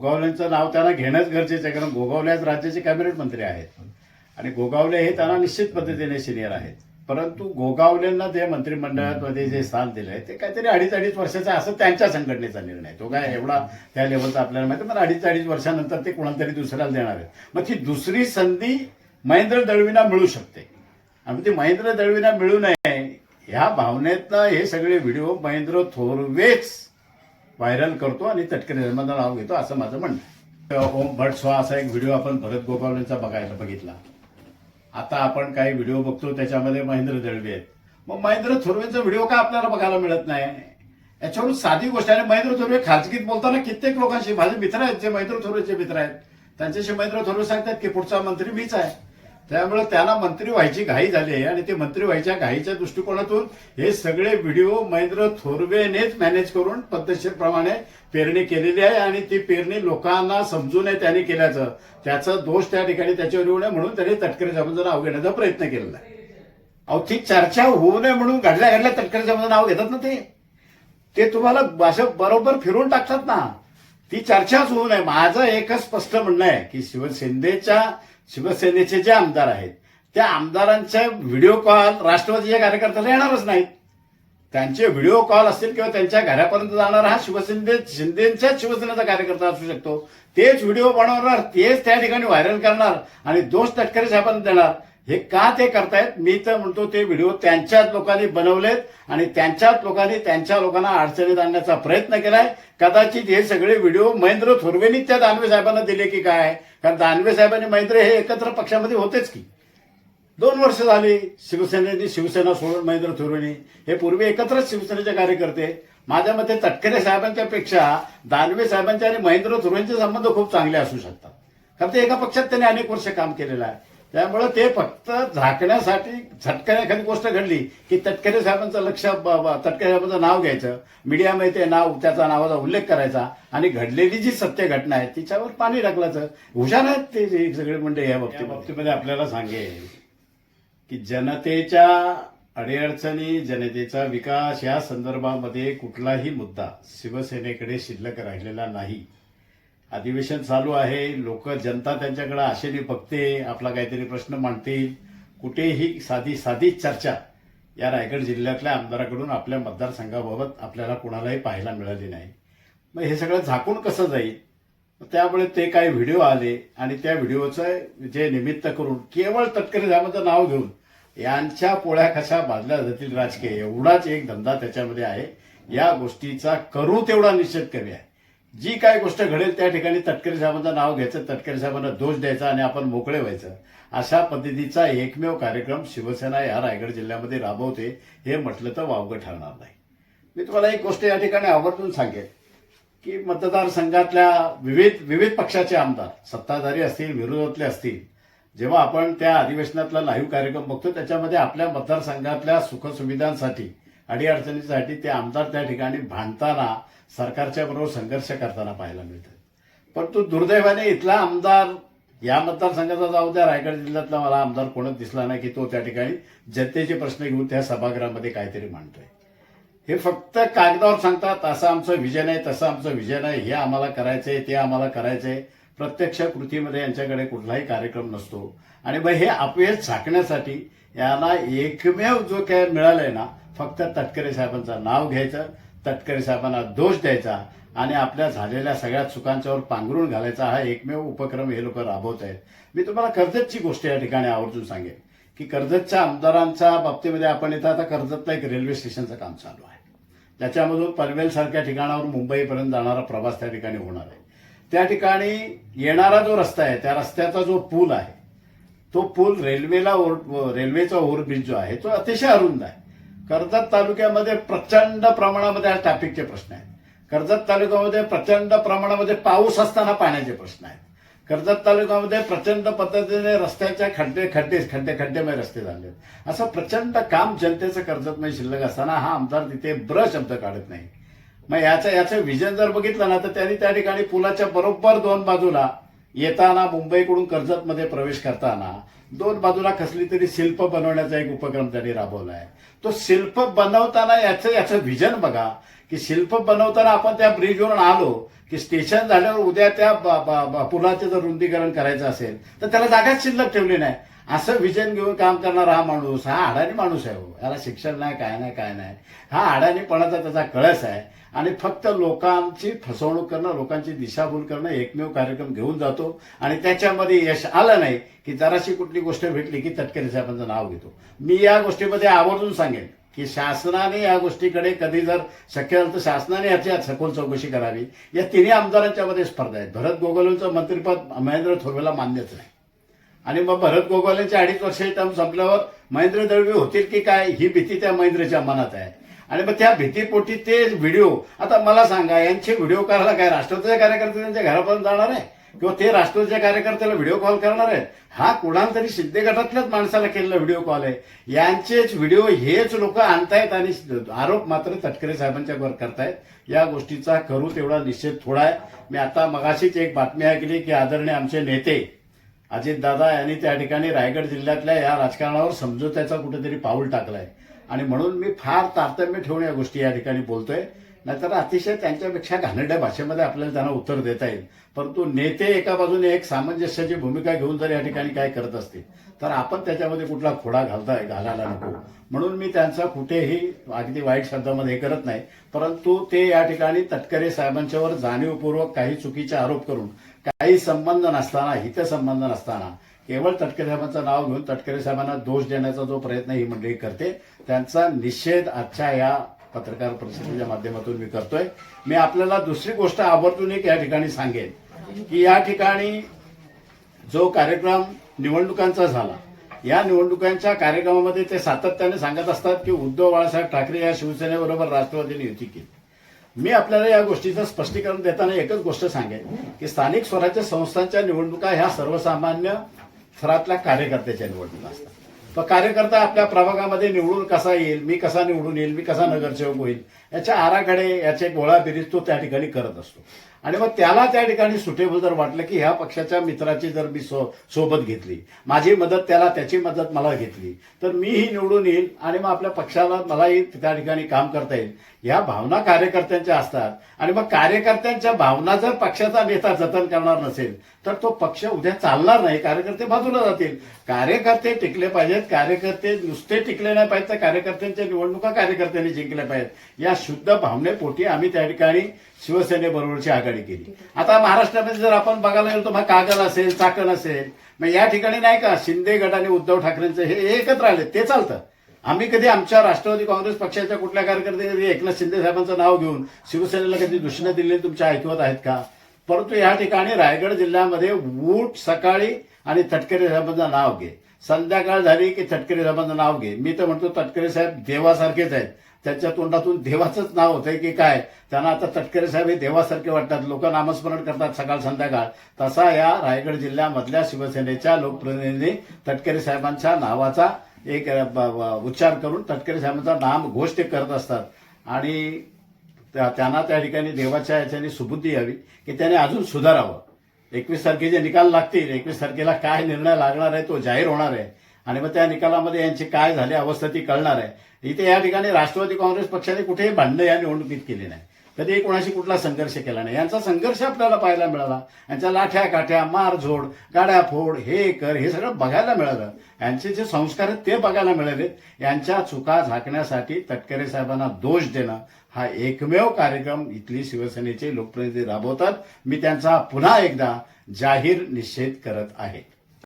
गोगावलेंचं नाव त्यांना घेणंच गरजेचं आहे, कारण गोगावले आज राज्याचे कॅबिनेट मंत्री आहेत आणि गोगावले हे त्यांना निश्चित पद्धतीने सिनियर आहेत. परंतु गोगावलेंना जे मंत्रिमंडळामध्ये जे स्थान दिलंय ते काहीतरी 2.5 वर्षाचं असं त्यांच्या संघटनेचा निर्णय. तो काय एवढा त्या लेवलचा आपल्याला माहिती, पण 2.5 वर्षानंतर ते कोणाला तरी दुसऱ्याला देणार आहेत. मग ती दुसरी संधी महेंद्र दळवींना मिळू शकते आणि ती महेंद्र दळवींना मिळू नये ह्या भावनेतनं हे सगळे व्हिडिओ महेंद्र थोरवेच व्हायरल करतो आणि तटकरे धर्माचं नाव घेतो असं माझं म्हणणं आहे. ओम भट स्वा असा एक व्हिडिओ आपण भरत गोगावलेंचा बघितला. आता आपण काही व्हिडिओ बघतो त्याच्यामध्ये महेंद्र दळवी आहेत. मग महेंद्र थोरवेंचा व्हिडिओ का आपल्याला बघायला मिळत नाही? याच्यावरून साधी गोष्ट आहे. महेंद्र थोरवे खाजगीत बोलताना कित्येक लोकांशी, माझे मित्र आहेत जे महेंद्र थोरवेचे मित्र आहेत, त्यांच्याशी महेंद्र थोरवे सांगतात की पुढचा मंत्री मीच आहे. त्यामुळे त्यांना मंत्री व्हायची घाई झाली आहे आणि ते मंत्री व्हायच्या घाईच्या दृष्टिकोनातून हे सगळे व्हिडिओ महेंद्र थोरवेनेच मॅनेज करून पद्धतशीरप्रमाणे पेरणी केलेली आहे आणि ती पेरणी लोकांना समजू नये त्यांनी केल्याचं, त्याचा दोष त्या ठिकाणी त्याच्यावर येऊ नये म्हणून त्यांनी तटकरे साहेबांचं नाव घेण्याचा प्रयत्न केलेला आहे. अहो ती चर्चा होऊ नये म्हणून घडल्या तटकरे साहेबांचं नाव घेतात ना ते तुम्हाला असं बरोबर फिरून टाकतात ना. ती चर्चाच होऊ नये. माझं एकच स्पष्ट म्हणणं आहे की शिवसेनेचे जे आमदार आहेत त्या आमदारांच्या व्हिडिओ कॉल राष्ट्रवादीच्या कार्यकर्त्याला येणारच नाहीत. त्यांचे व्हिडिओ कॉल असतील किंवा त्यांच्या घरापर्यंत जाणारा हा शिंदेच्याच शिवसेनेचा कार्यकर्ता असू शकतो. तेच व्हिडिओ बनवणार, तेच त्या ठिकाणी व्हायरल करणार आणि दोष तटकरे साहेबांना देणार. हे का ते करतायत? मी तर म्हणतो ते व्हिडिओ त्यांच्याच लोकांनी बनवलेत आणि त्यांच्याच लोकांनी त्यांच्या लोकांना अडचणीत आणण्याचा प्रयत्न केलाय. कदाचित हे सगळे व्हिडिओ महेंद्र थोरवेंनी त्या दानवे साहेबांना दिले की काय? कारण दानवे साहेबांनी महेंद्र हे एकत्र पक्षामध्ये होतेच की. 2 वर्ष झाली शिवसेना सोडून महेंद्र थोरवेंनी, हे पूर्वी एकत्रच शिवसेनेचे कार्यकर्ते. माझ्या मते तटकरे साहेबांच्या पेक्षा दानवे साहेबांचे आणि महेंद्र थोरवेंचे संबंध खूप चांगले असू शकतात, कारण ते एका पक्षात त्यांनी अनेक वर्ष काम केलेलं आहे. त्यामुळे ते फक्त झाकण्यासाठी झटकन एखादी गोष्ट घडली की तटकरे साहेबांचं तटकरे साहेबांचं नाव घ्यायचं, मीडियामध्ये ते त्याचा नावाचा उल्लेख करायचा आणि घडलेली जी सत्य घटना आहे तिच्यावर पाणी टाकल्याचं. हुशार आहेत ते सगळे मंडळी. या बाबतीमध्ये आपल्याला सांगेल की जनतेच्या अडीअडचणी, जनतेचा विकास या संदर्भामध्ये कुठलाही मुद्दा शिवसेनेकडे शिल्लक राहिलेला नाही. अधिवेशन चालू आहे, जनता त्यांच्याकडे आशेने बघते, आपला काहीतरी प्रश्न मांडतील. कुठेही साधी चर्चा या रायगड जिल्ह्यातल्या आमदाराकडून आपल्या मतदारसंघाबाबत आपल्याला कुणालाही पाहायला मिळाली नाही. मग हे सगळं झाकून कसं जाईल? त्यामुळे ते काही व्हिडिओ आले आणि त्या व्हिडिओचं जे निमित्त करून केवळ तटकरे साहेबांचं नाव घेऊन यांच्या पोळ्या कशा बांधल्या जातील राजकीय, एवढाच एक धंदा त्याच्यामध्ये आहे. या गोष्टीचा करू तेवढा निषेध कमी आहे. जी काय गोष्ट घडेल त्या ठिकाणी तटकरे साहेबांचं नाव घ्यायचं, तटकरे साहेबांना दोष द्यायचा आणि आपण मोकळे व्हायचं, अशा पद्धतीचा एकमेव कार्यक्रम शिवसेना या रायगड जिल्ह्यामध्ये राबवते हे म्हटलं तर वावगं ठरणार नाही. मी तुम्हाला एक गोष्ट या ठिकाणी आवर्जून सांगेन की मतदारसंघातल्या विविध पक्षाचे आमदार, सत्ताधारी असतील, विरोधातले असतील, जेव्हा आपण त्या अधिवेशनातला लाईव्ह कार्यक्रम बघतो त्याच्यामध्ये आपल्या मतदारसंघातल्या सुखसुविधांसाठी, अडीअडचणीसाठी ते आमदार त्या ठिकाणी भांडताना, सरकारच्या बरोबर संघर्ष करताना पाहायला मिळतात. परंतु दुर्दैवाने इथला आमदार, या मतदारसंघाचा जाऊ द्या, रायगड जिल्ह्यातला मला आमदार कोणच दिसला नाही की तो त्या ठिकाणी जनतेचे प्रश्न घेऊन त्या सभागृहामध्ये काहीतरी मांडतोय. हे फक्त कागदावर सांगतात असं आमचं विजन आहे, तसं आमचं विजन आहे, हे आम्हाला करायचंय, ते आम्हाला करायचंय. प्रत्यक्ष कृतीमध्ये यांच्याकडे कुठलाही कार्यक्रम नसतो आणि मग हे अपयश झाकण्यासाठी यांना एकमेव जो काय मिळालंय ना, फक्त तटकरे साहेबांचं नाव घ्यायचं, तटकरे साहेबांना दोष द्यायचा आणि आपल्या झालेल्या सगळ्या चुकांच्यावर पांघरून घालायचा हा एकमेव उपक्रम हे लोक राबवत आहेत. मी तुम्हाला कर्जतची गोष्ट या ठिकाणी आवर्जून सांगेन की कर्जतच्या आमदारांच्या बाबतीमध्ये आपण इथं आता कर्जतला एक रेल्वे स्टेशनचं काम चालू आहे. त्याच्यामधून पनवेलसारख्या ठिकाणावर मुंबईपर्यंत जाणारा प्रवास त्या ठिकाणी होणार आहे. त्या ठिकाणी येणारा जो रस्ता आहे, त्या रस्त्याचा जो पूल आहे, तो पूल रेल्वेचा ओव्हरब्रिज जो आहे तो अतिशय अरुंद आहे. कर्जत तालुक्यामध्ये प्रचंड प्रमाणामध्ये ट्रॅफिकचे प्रश्न आहेत. कर्जत तालुक्यामध्ये प्रचंड प्रमाणामध्ये पाऊस असताना पाण्याचे प्रश्न आहेत. कर्जत तालुक्यामध्ये प्रचंड पद्धतीने रस्त्याच्या खड्डेमय रस्ते झाले. असं प्रचंड काम जनतेचं कर्जतमध्ये शिल्लक असताना हा आमदार तिथे शब्द काढत नाही. मग याचं विजन जर बघितलं ना तर त्यांनी त्या ठिकाणी पुलाच्या बरोबर 2 बाजूला येताना, मुंबईकडून कर्जतमध्ये प्रवेश करताना 2 बाजूला कसली तरी शिल्प बनवण्याचा एक उपक्रम त्यांनी राबवला आहे. तो शिल्प बनवताना याचं विजन बघा की शिल्प बनवताना आपण त्या ब्रिजवरून आलो की स्टेशन झाल्यावर उद्या त्या पुलाचं जर रुंदीकरण करायचं असेल तर त्याला जागाच शिल्लक ठेवली नाही. असं विजन घेऊन काम करणारा हा माणूस हा अडाणी माणूस आहे हो. याला शिक्षण नाही, काय नाही, काय नाही. हा अडाणीपणाचा त्याचा कळस आहे आणि फक्त लोकांची फसवणूक करणं, लोकांची दिशाभूल करणं एकमेव कार्यक्रम घेऊन जातो आणि त्याच्यामध्ये यश आलं नाही की जराशी कुठली गोष्ट भेटली की तटकरे साहेबांचं नाव घेतो. मी या गोष्टीमध्ये आवर्जून सांगेन की शासनाने या गोष्टीकडे कधी जर शक्य झालं तर शासनाने याची सखोल चौकशी करावी. या तिन्ही आमदारांच्या मध्ये स्पर्धा आहे. भरत गोगावलेंचं मंत्रिपद महेंद्र थोरवेला मान्यच नाही आणि मग भरत गोगावलेंचे 2.5 वर्ष टर्म संपल्यावर महेंद्र दळवी होतील की काय ही भीती त्या महेंद्रच्या मनात आहे. आणि मग त्या भीतीपोटी ते व्हिडिओ, आता मला सांगा यांचे व्हिडिओ करायला काय राष्ट्रवादीचे कार्यकर्ते त्यांच्या घरापर्यंत जाणार आहे किंवा ते राष्ट्रवादीच्या कार्यकर्त्याला व्हिडिओ कॉल करणार आहेत? हा कुणाला तरी शिंदे गटातल्याच माणसाला केलेला व्हिडिओ कॉल आहे. यांचेच व्हिडिओ हेच लोक आणतायत आणि आरोप मात्र तटकरे साहेबांच्यावर करतायत. या गोष्टीचा करू तेवढा निषेध थोडा आहे. मी आता मगाशीच एक बातमी ऐकली की आदरणीय आमचे नेते अजितदादा यांनी त्या ठिकाणी रायगड जिल्ह्यातल्या या राजकारणावर समझोत्याचा कुठेतरी पाऊल टाकलाय आणि म्हणून मी फार तारतम्य ठेवून या गोष्टी या ठिकाणी बोलतोय. नाहीतर अतिशय त्यांच्यापेक्षा घाणेरड्या भाषेमध्ये आपल्याला त्यांना उत्तर देता येईल. परंतु नेते एका बाजूने एक सामंजस्याची भूमिका घेऊन जर या ठिकाणी काय करत असतील तर आपण त्याच्यामध्ये कुठला खोडा घालायला नको. म्हणून मी त्यांचा कुठेही अगदी वाईट शब्दामध्ये हे करत नाही. परंतु ते या ठिकाणी तटकरे साहेबांच्यावर जाणीवपूर्वक काही चुकीचे आरोप करून काही संबंध नसताना, हितसंबंध नसताना केवळ तटकरे साहेबांचं नाव घेऊन तटकरे साहेबांना दोष देण्याचा जो प्रयत्न ही मंडळी करते त्यांचा निषेध आजच्या या पत्रकार परिषदेच्या माध्यमातून मी करतोय. मी आपल्याला दुसरी गोष्ट आवर्जून एक या ठिकाणी सांगेन की या ठिकाणी जो कार्यक्रम निवडणुकांचा झाला, या निवडणुकांच्या कार्यक्रमामध्ये ते सातत्याने सांगत असतात की उद्धव बाळासाहेब ठाकरे या शिवसेनेबरोबर राष्ट्रवादीने युती केली. मी आपल्याला या गोष्टीचं स्पष्टीकरण देताना एकच गोष्ट सांगेन की स्थानिक स्वराज्य संस्थांच्या निवडणुका ह्या सर्वसामान्य स्तरातल्या कार्यकर्त्याच्या निवडणुका असतात. तर कार्यकर्ता आपल्या प्रभागामध्ये निवडून कसा येईल, मी कसा निवडून येईल, मी कसा नगरसेवक होईल, याच्या आराखडे याचे गोळाबेरीज तो त्या ठिकाणी करत असतो. आणि मग त्याला त्या ठिकाणी सुटेबल जर वाटलं की ह्या पक्षाच्या मित्राची जर मी सोबत घेतली, माझी मदत त्याला, त्याची मदत मला घेतली तर मीही निवडून येईल आणि मग आपल्या पक्षाला मलाही त्या ठिकाणी काम करता येईल. या भावना कार्यकर्त्यांच्या असतात आणि मग कार्यकर्त्यांच्या भावना जर पक्षाचा नेता जतन करणार नसेल तर तो पक्ष उद्या चालणार नाही. कार्यकर्ते बाजूला जातील. कार्यकर्ते टिकले पाहिजेत. कार्यकर्ते नुसते टिकले नाही पाहिजेत तर कार्यकर्त्यांच्या निवडणुका कार्यकर्त्यांनी जिंकल्या पाहिजेत. या शुद्ध भावनेपोटी आम्ही त्या ठिकाणी शिवसेनेबरोबरची आघाडी केली. आता महाराष्ट्रामध्ये जर आपण बघायला गेलो तर मग कागल असेल, चाकण असेल, मग या ठिकाणी नाही का शिंदे गट आणि उद्धव ठाकरेंचं हे एकत्र आले ते चालतं. आम्ही कधी आमच्या राष्ट्रवादी काँग्रेस पक्षाच्या कुठल्या कार्यकर्त्यांनी एकनाथ शिंदे साहेबांचं नाव घेऊन शिवसेनेला कधी दूषणं दिलेली तुमच्या ऐकवत आहेत का? परंतु या ठिकाणी रायगड जिल्ह्यामध्ये उठ सकाळी आणि तटकरे साहेबांचं नाव घे, संध्याकाळ झाली की तटकरे साहेबांचं नाव घे. मी तर म्हणतो तटकरे साहेब देवासारखेच आहेत. त्यांच्या तोंडातून देवाचंच नाव होतंय की काय? त्यांना आता तटकरे साहेब हे देवासारखे वाटतात. लोक नामस्मरण करतात सकाळ संध्याकाळ. तसा या रायगड जिल्ह्यामधल्या शिवसेनेच्या लोकप्रतिनिधी तटकरे साहेबांच्या नावाचा एक उच्चार करून तटकरे साहेबांचा नाम घोष ते करत असतात आणि त्यांना त्या ठिकाणी देवाच्या याच्याने सुबुद्धी यावी की त्याने अजून सुधारावं. 21 तारखेचे निकाल लागतील. 21 तारखेला काय निर्णय लागणार आहे तो जाहीर होणार आहे आणि मग त्या निकालामध्ये यांची काय झाली अवस्था ती कळणार आहे. इथे या ठिकाणी राष्ट्रवादी काँग्रेस पक्षाने कुठेही भांडणं या निवडणुकीत केली नाही. कधी कोणाशी कुठला संघर्ष केला नाही. यांचा संघर्ष आपल्याला पाहायला मिळाला. यांच्या लाठ्या काठ्या, मारझोड, गाड्या फोड, हे कर, हे सगळं बघायला मिळालं. यांचे जे संस्कार आहेत ते बघायला मिळाले. यांच्या चुका झाकण्यासाठी तटकरे साहेबांना दोष देणं हा एकमेव कार्यक्रम इथली शिवसेनेचे लोकप्रतिनिधी राबवतात. मी त्यांचा पुन्हा एकदा जाहीर निषेध करत आहे.